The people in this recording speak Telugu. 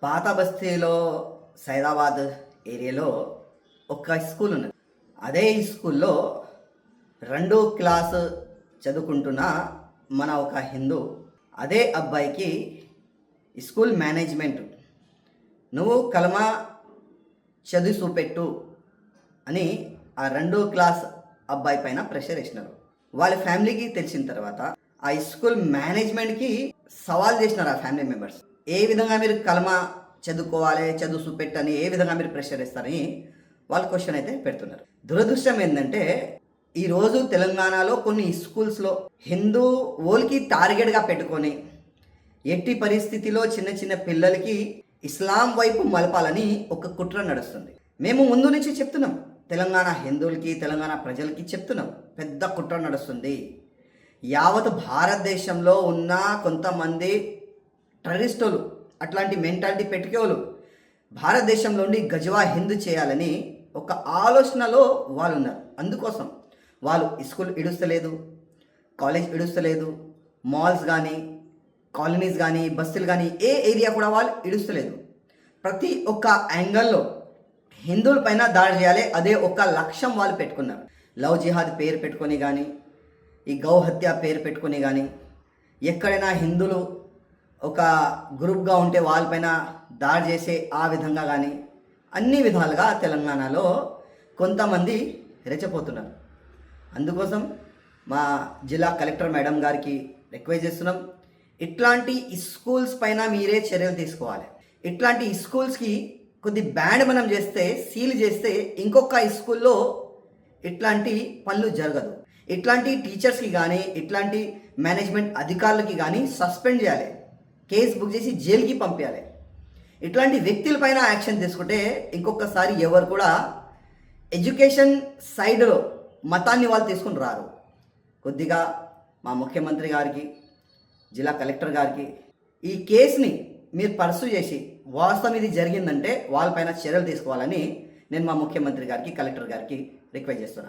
పాత బస్తీలో సైదాబాద్ ఏరియాలో ఒక స్కూల్ ఉన్నది. అదే స్కూల్లో 2వ క్లాసు చదువుకుంటున్న మన ఒక హిందూ అదే అబ్బాయికి స్కూల్ మేనేజ్మెంట్ నువ్వు కలమా చదివి చూపెట్టు అని ఆ 2వ క్లాస్ అబ్బాయి పైన ప్రెషర్ వేసినారు. వాళ్ళ ఫ్యామిలీకి తెలిసిన తర్వాత ఆ స్కూల్ మేనేజ్మెంట్కి సవాల్ చేసినారు ఆ ఫ్యామిలీ మెంబర్స్. ఏ విధంగా మీరు కలమా చదువుకోవాలి, చదువు చూపెట్టని ఏ విధంగా మీరు ప్రెషర్ ఇస్తారని వాళ్ళు క్వశ్చన్ అయితే పెడుతున్నారు. దురదృష్టం ఏంటంటే ఈరోజు తెలంగాణలో కొన్ని స్కూల్స్లో హిందూ ఓల్కి టార్గెట్గా పెట్టుకొని ఎట్టి పరిస్థితిలో చిన్న చిన్న పిల్లలకి ఇస్లాం వైపు మలపాలని ఒక కుట్ర నడుస్తుంది. మేము ముందు నుంచి చెప్తున్నాం, తెలంగాణ హిందువులకి తెలంగాణ ప్రజలకి చెప్తున్నాం, పెద్ద కుట్ర నడుస్తుంది. యావత్ భారతదేశంలో ఉన్న కొంతమంది టెర్రరిస్టులు అట్లాంటి మెంటాలిటీ పెట్టుకోలు భారతదేశంలో ఉండి గజవా హిందూ చేయాలని ఒక ఆలోచనలో వాళ్ళు ఉన్నారు. అందుకోసం వాళ్ళు స్కూల్ ఇడుస్తలేదు, కాలేజ్ ఇడుస్తలేదు, మాల్స్ కానీ కాలనీస్ కానీ బస్సులు కానీ ఏ ఏరియా కూడా వాళ్ళు ఇడుస్తలేదు. ప్రతి ఒక్క యాంగిల్లో హిందువుల పైన దాడి చేయాలి, అదే ఒక లక్ష్యం వాళ్ళు పెట్టుకున్నారు. లవ్ జిహాద్ పేరు పెట్టుకొని కానీ ఈ గౌహత్య పేరు పెట్టుకొని కానీ ఎక్కడైనా హిందువులు ఒక గ్రూప్గా ఉంటే వాళ్ళపైన దాడి చేసే ఆ విధంగా కానీ అన్ని విధాలుగా తెలంగాణలో కొంతమంది రెచ్చపోతున్నారు. అందుకోసం మా జిల్లా కలెక్టర్ మేడం గారికి రిక్వెస్ట్ చేస్తున్నాం, ఇట్లాంటి స్కూల్స్ పైన మీరే చర్యలు తీసుకోవాలి. ఇట్లాంటి స్కూల్స్కి కొద్ది బ్యాన్ మనం చేస్తే, సీల్ చేస్తే ఇంకొక స్కూల్లో ఇట్లాంటి పనులు జరగదు. ఇట్లాంటి టీచర్స్కి కానీ ఇట్లాంటి మేనేజ్మెంట్ అధికారులకి కానీ సస్పెండ్ చేయాలి, కేసు బుక్ చేసి జైలుకి పంపించాలి. ఇట్లాంటి వ్యక్తులపైన యాక్షన్ తీసుకుంటే ఇంకొకసారి ఎవరు కూడా ఎడ్యుకేషన్ సైడ్లో మతాన్ని వాళ్ళు తీసుకుని రారు. కొద్దిగా మా ముఖ్యమంత్రి గారికి, జిల్లా కలెక్టర్ గారికి ఈ కేసుని మీరు పర్సూ చేసి వాస్తవం ఇది జరిగిందంటే వాళ్ళపైన చర్యలు తీసుకోవాలని నేను మా ముఖ్యమంత్రి గారికి, కలెక్టర్ గారికి రిక్వెస్ట్ చేస్తున్నాను.